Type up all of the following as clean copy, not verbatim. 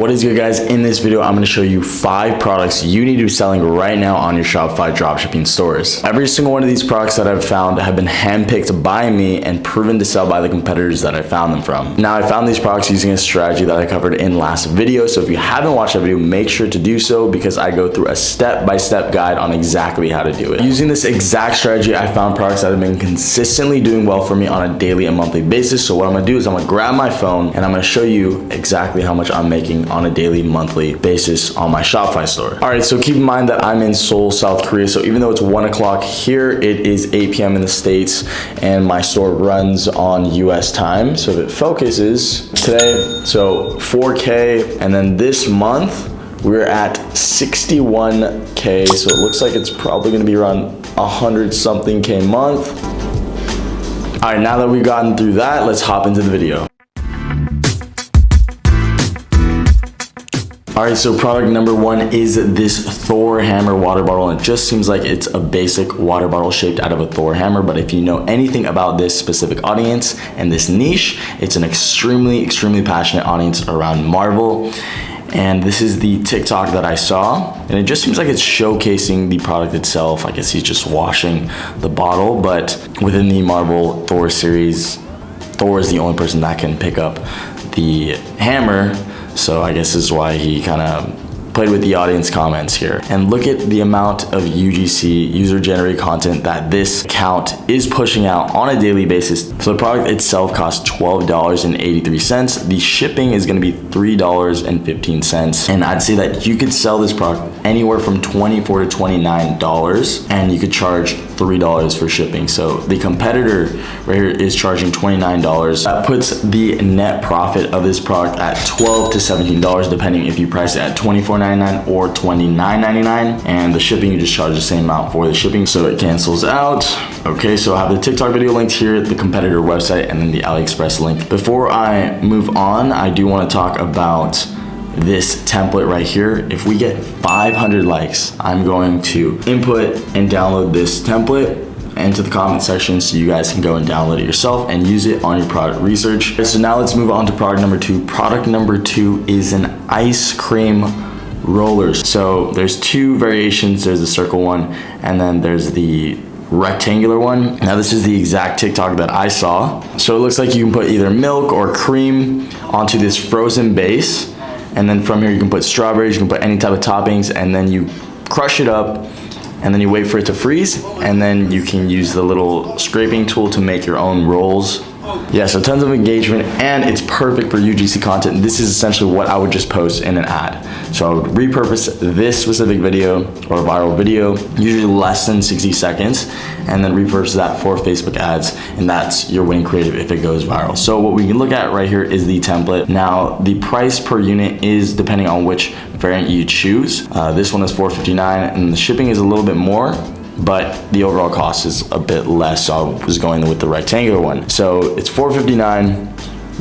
What is good, guys? In this video, I'm going to show you 5 products you need to be selling right now on your Shopify dropshipping stores. Every single one of these products that I've found have been handpicked by me and proven to sell by the competitors that I found them from. Now, I found these products using a strategy that I covered in last video. So if you haven't watched that video, make sure to do so because I go through a step-by-step guide on exactly how to do it. Using this exact strategy, I found products that have been consistently doing well for me on a daily and monthly basis. So what I'm going to do is I'm going to grab my phone and I'm going to show you exactly how much I'm making on a daily, monthly basis on my Shopify store. All right, so keep in mind that I'm in Seoul, South Korea. So even though it's 1 o'clock here, it is 8 p.m. in the States and my store runs on US time. So if it focuses today, so 4K, and then this month, we're at 61K. So it looks like it's probably gonna be around 100 something K month. All right, now that we've gotten through that, let's hop into the video. All right, so product number 1 is this Thor hammer water bottle. And it just seems like it's a basic water bottle shaped out of a Thor hammer. But if you know anything about this specific audience and this niche, it's an extremely passionate audience around Marvel. And this is the TikTok that I saw. And it just seems like it's showcasing the product itself. I guess he's just washing the bottle. But within the Marvel Thor series, Thor is the only person that can pick up the hammer. So I guess this is why he kind of played with the audience comments here. And look at the amount of UGC, user-generated content, that this account is pushing out on a daily basis. So the product itself costs $12.83. The shipping is going to be $3.15. And I'd say that you could sell this product anywhere from $24 to $29, and you could charge $3 for shipping. So the competitor right here is charging $29. That puts the net profit of this product at $12 to $17, depending if you price it at $24.99 or $29.99, and the shipping, you just charge the same amount for the shipping, so it cancels out. Okay, so I have the TikTok video linked here, the competitor website, and then the AliExpress link. Before I move on, I do want to talk about this template right here. If we get 500 likes, I'm going to input and download this template into the comment section so you guys can go and download it yourself and use it on your product research. So now let's move on to product number 2. Product number 2 is an ice cream rollers. So there's 2 variations. There's the circle one and then there's the rectangular one. Now this is the exact TikTok that I saw. So it looks like you can put either milk or cream onto this frozen base, and then from here you can put strawberries, you can put any type of toppings, and then you crush it up and then you wait for it to freeze, and then you can use the little scraping tool to make your own rolls. Yeah, so tons of engagement, and it's perfect for UGC content. This is essentially what I would just post in an ad. So I would repurpose this specific video or viral video, usually less than 60 seconds, and then repurpose that for Facebook ads, and that's your winning creative if it goes viral. So what we can look at right here is the template. Now, the price per unit is depending on which variant you choose. This one is $4.59, and the shipping is a little bit more, but the overall cost is a bit less, so I was going with the rectangular one. So it's $4.59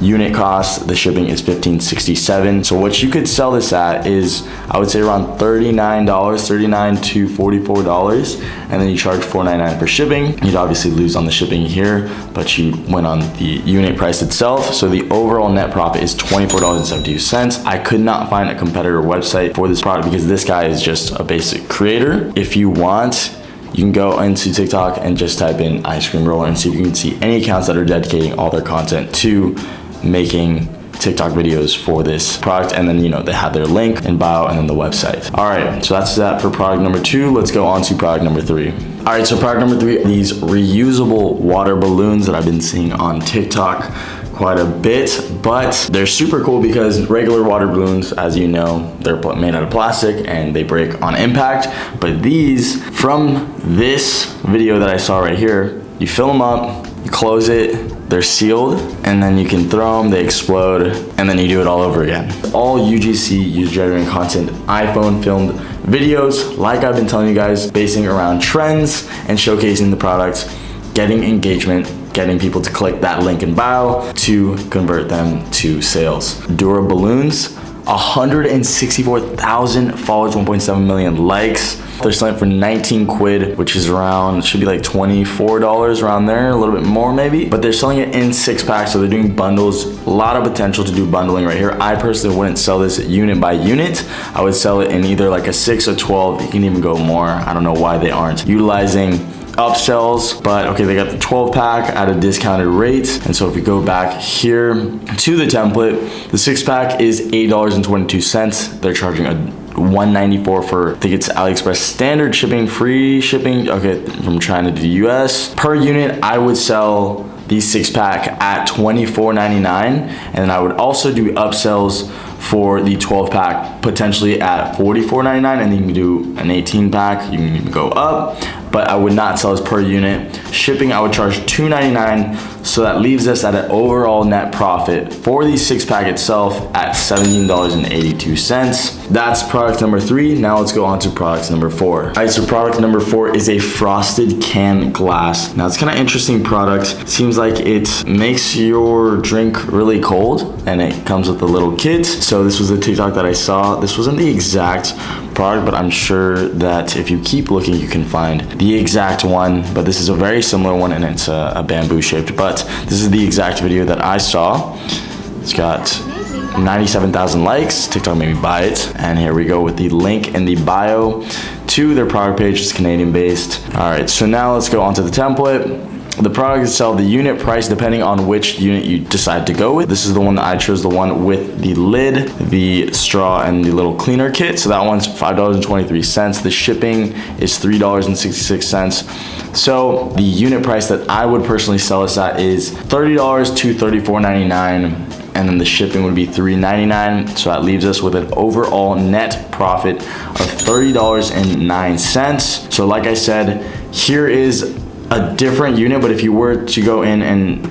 unit cost, the shipping is $15.67. So what you could sell this at is, I would say around $39 to $44, and then you charge $4.99 for shipping. You'd obviously lose on the shipping here, but you went on the unit price itself. So the overall net profit is $24.72. I could not find a competitor website for this product because this guy is just a basic creator. If you want, you can go into TikTok and just type in ice cream roller and see if you can see any accounts that are dedicating all their content to making TikTok videos for this product. And then, you know, they have their link in bio and then the website. All right, so that's that for product number 2. Let's go on to product number 3. All right, so product number 3, these reusable water balloons that I've been seeing on TikTok quite a bit, but they're super cool because regular water balloons, as you know, they're made out of plastic and they break on impact. But these, from this video that I saw right here, you fill them up, you close it, they're sealed, and then you can throw them, they explode, and then you do it all over again. All UGC, user-generated content, iPhone filmed videos, like I've been telling you guys, basing around trends and showcasing the products, getting engagement, getting people to click that link in bio to convert them to sales. Dura balloons 164,000 followers, 1.7 million likes. They're selling it for 19 quid, which is around, should be like $24 around there, a little bit more maybe. But they're selling it in 6-packs, so they're doing bundles. A lot of potential to do bundling right here. I personally wouldn't sell this unit by unit. I would sell it in either like a 6 or 12. You can even go more. I don't know why they aren't utilizing upsells, but okay, they got the 12-pack at a discounted rate. And so if we go back here to the template, the 6-pack is $8.22. They're charging a $194 for, I think it's AliExpress standard shipping, free shipping, okay, from China to the US. Per unit, I would sell the 6-pack at $24.99, and then I would also do upsells for the 12-pack potentially at $44.99, and then you can do an 18-pack, you can even go up, but I would not sell this per unit. Shipping, I would charge $2.99, so that leaves us at an overall net profit for the 6-pack itself at $17.82. That's product number 3. Now let's go on to product number 4. All right, so product number 4 is a frosted can glass. Now it's kind of interesting product. It seems like it makes your drink really cold, and it comes with a little kit. So this was a TikTok that I saw. This wasn't the exact product, but I'm sure that if you keep looking, you can find the exact one. But this is a very similar one, and it's a bamboo shaped, but this is the exact video that I saw. It's got 97,000 likes. TikTok made me buy it. And here we go with the link in the bio to their product page. It's Canadian based. All right, so now let's go onto the template. The product itself, the unit price, depending on which unit you decide to go with. This is the one that I chose, the one with the lid, the straw, and the little cleaner kit. So that one's $5.23. The shipping is $3.66. So the unit price that I would personally sell this at is $30 to $34.99. And then the shipping would be $3.99. So that leaves us with an overall net profit of $30.09. So like I said, here is a different unit, but if you were to go in and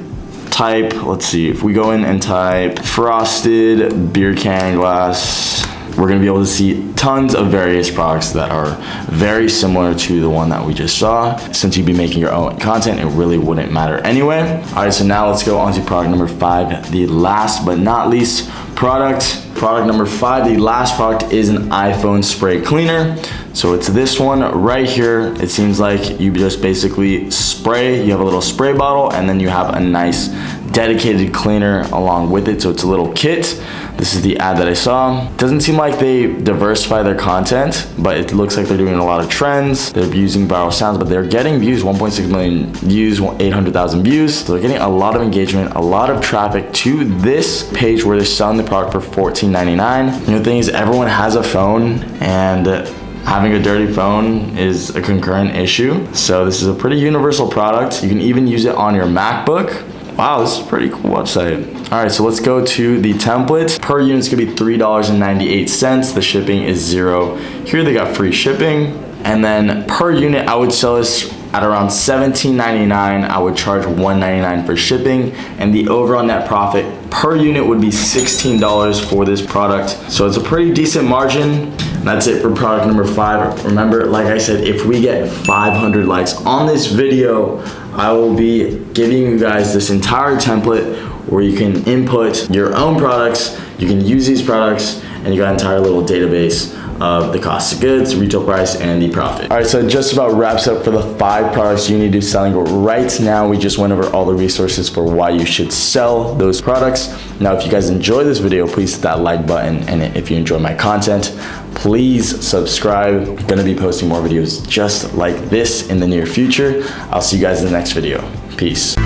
type, let's see, if we go in and type frosted beer can glass, we're gonna be able to see tons of various products that are very similar to the one that we just saw. Since you'd be making your own content, it really wouldn't matter anyway. All right, so now let's go on to product number 5, the last but not least product. Product number 5, the last product is an iPhone spray cleaner. So it's this one right here. It seems like you just basically spray, you have a little spray bottle, and then you have a nice dedicated cleaner along with it. So it's a little kit. This is the ad that I saw. Doesn't seem like they diversify their content, but it looks like they're doing a lot of trends. They're using viral sounds, but they're getting views, 1.6 million views, 800,000 views. So they're getting a lot of engagement, a lot of traffic to this page where they're selling the product for $14.99. And the thing is, everyone has a phone, and having a dirty phone is a concurrent issue. So this is a pretty universal product. You can even use it on your MacBook. Wow, this is a pretty cool website. All right, so let's go to the template. Per unit is gonna be $3.98. The shipping is $0. Here they got free shipping. And then per unit, I would sell this at around $17.99. I would charge $1.99 for shipping. And the overall net profit per unit would be $16 for this product. So it's a pretty decent margin. That's it for product number 5. Remember, like I said, if we get 500 likes on this video, I will be giving you guys this entire template where you can input your own products, you can use these products, and you got an entire little database of the cost of goods, retail price, and the profit. All right, so it just about wraps up for the 5 products you need to be selling right now. We just went over all the resources for why you should sell those products. Now, if you guys enjoy this video, please hit that like button. And if you enjoy my content, please subscribe. I'm gonna be posting more videos just like this in the near future. I'll see you guys in the next video. Peace.